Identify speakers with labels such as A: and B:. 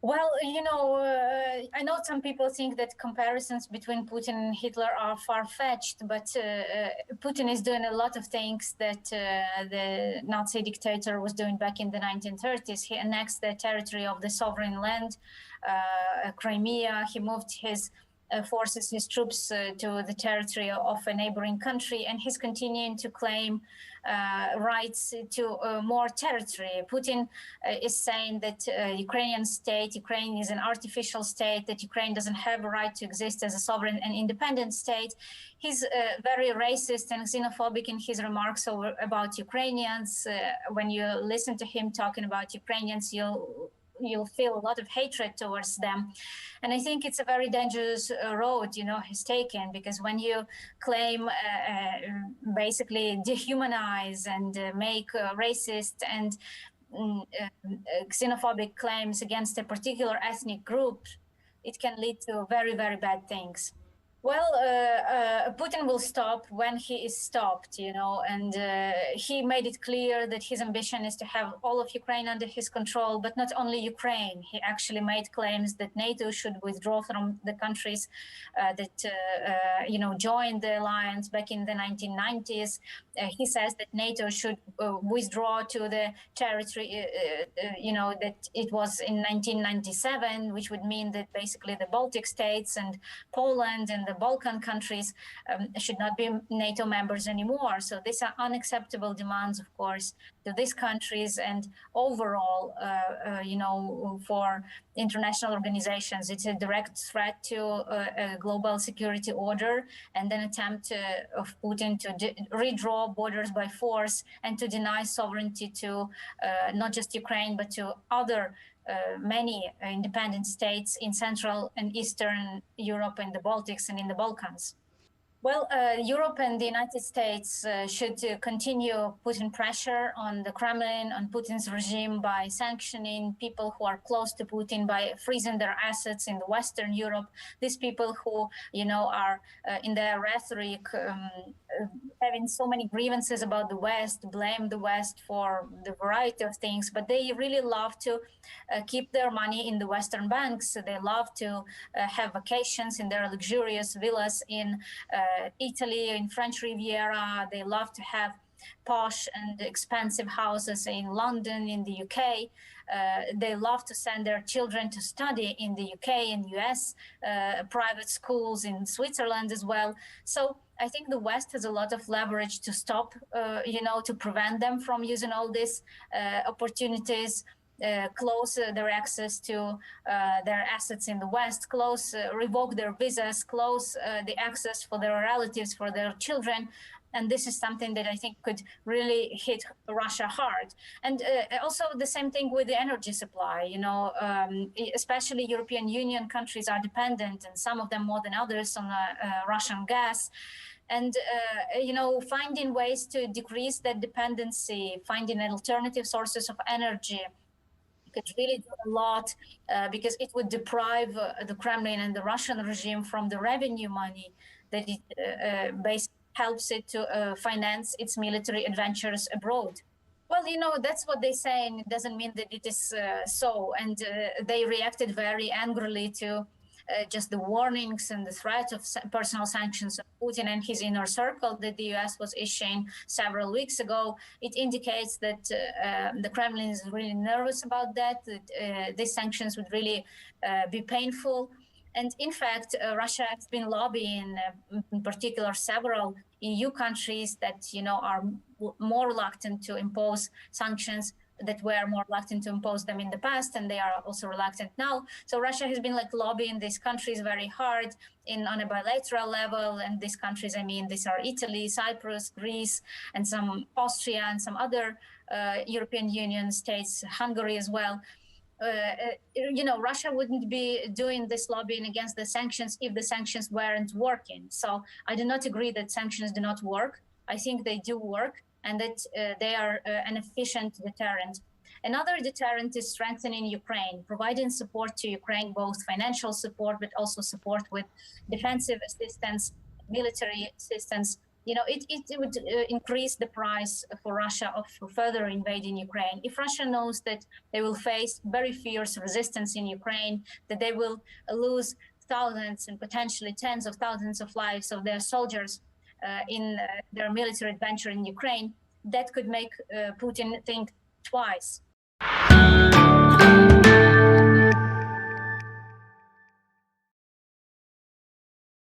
A: Well, I know some people think that comparisons between Putin and Hitler are far-fetched, but Putin is doing a lot of things that the Nazi dictator was doing back in the 1930s. He annexed the territory of the sovereign land, Crimea. He moved his forces, his troops to the territory of a neighboring country, and he's continuing to claim rights to more territory. Putin is saying that Ukraine is an artificial state, that Ukraine doesn't have a right to exist as a sovereign and independent state. He's very racist and xenophobic in his remarks about Ukrainians. When you listen to him talking about Ukrainians, you'll feel a lot of hatred towards them. And I think it's a very dangerous road, he's taken, because when you claim basically dehumanize and make racist and xenophobic claims against a particular ethnic group, it can lead to very, very bad things. Well, Putin will stop when he is stopped, and he made it clear that his ambition is to have all of Ukraine under his control, but not only Ukraine. He actually made claims that NATO should withdraw from the countries that, joined the alliance back in the 1990s. He says that NATO should withdraw to the territory, that it was in 1997, which would mean that basically the Baltic states and Poland and the Balkan countries should not be NATO members anymore. So these are unacceptable demands, of course, to these countries and overall, for international organizations. It's a direct threat to a global security order and an attempt of Putin to redraw borders by force and to deny sovereignty to not just Ukraine, but to other many independent states in Central and Eastern Europe and the Baltics and in the Balkans. Well, Europe and the United States should continue putting pressure on the Kremlin, on Putin's regime, by sanctioning people who are close to Putin, by freezing their assets in the Western Europe. These people who, are in their rhetoric having so many grievances about the West, blame the West for the variety of things, but they really love to keep their money in the Western banks. They love to have vacations in their luxurious villas in Italy, in French Riviera. They love to have posh and expensive houses in London, in the UK. They love to send their children to study in the UK and US, private schools in Switzerland as well. So I think the West has a lot of leverage to stop, to prevent them from using all these opportunities. Close their access to their assets in the West, revoke their visas, close the access for their relatives, for their children. And this is something that I think could really hit Russia hard. And also the same thing with the energy supply, especially European Union countries are dependent, and some of them more than others, on Russian gas. And, finding ways to decrease that dependency, finding alternative sources of energy, could really do a lot because it would deprive the Kremlin and the Russian regime from the revenue money that it basically helps it to finance its military adventures abroad. Well, that's what they say, and it doesn't mean that it is so. And they reacted very angrily to just the warnings and the threat of personal sanctions of Putin and his inner circle that the US was issuing several weeks ago. It indicates that the Kremlin is really nervous about that these sanctions would really be painful. And in fact, Russia has been lobbying, in particular, several EU countries that, are more reluctant to impose sanctions, that were more reluctant to impose them in the past, and they are also reluctant now. So Russia has been lobbying these countries very hard on a bilateral level. And these countries, these are Italy, Cyprus, Greece, and some Austria and some other European Union states, Hungary as well. Russia wouldn't be doing this lobbying against the sanctions if the sanctions weren't working. So I do not agree that sanctions do not work. I think they do work, and that they are an efficient deterrent. Another deterrent is strengthening Ukraine, providing support to Ukraine, both financial support, but also support with defensive assistance, military assistance, it would increase the price for Russia of further invading Ukraine. If Russia knows that they will face very fierce resistance in Ukraine, that they will lose thousands and potentially tens of thousands of lives of their soldiers in their military adventure in Ukraine, that could make Putin think twice.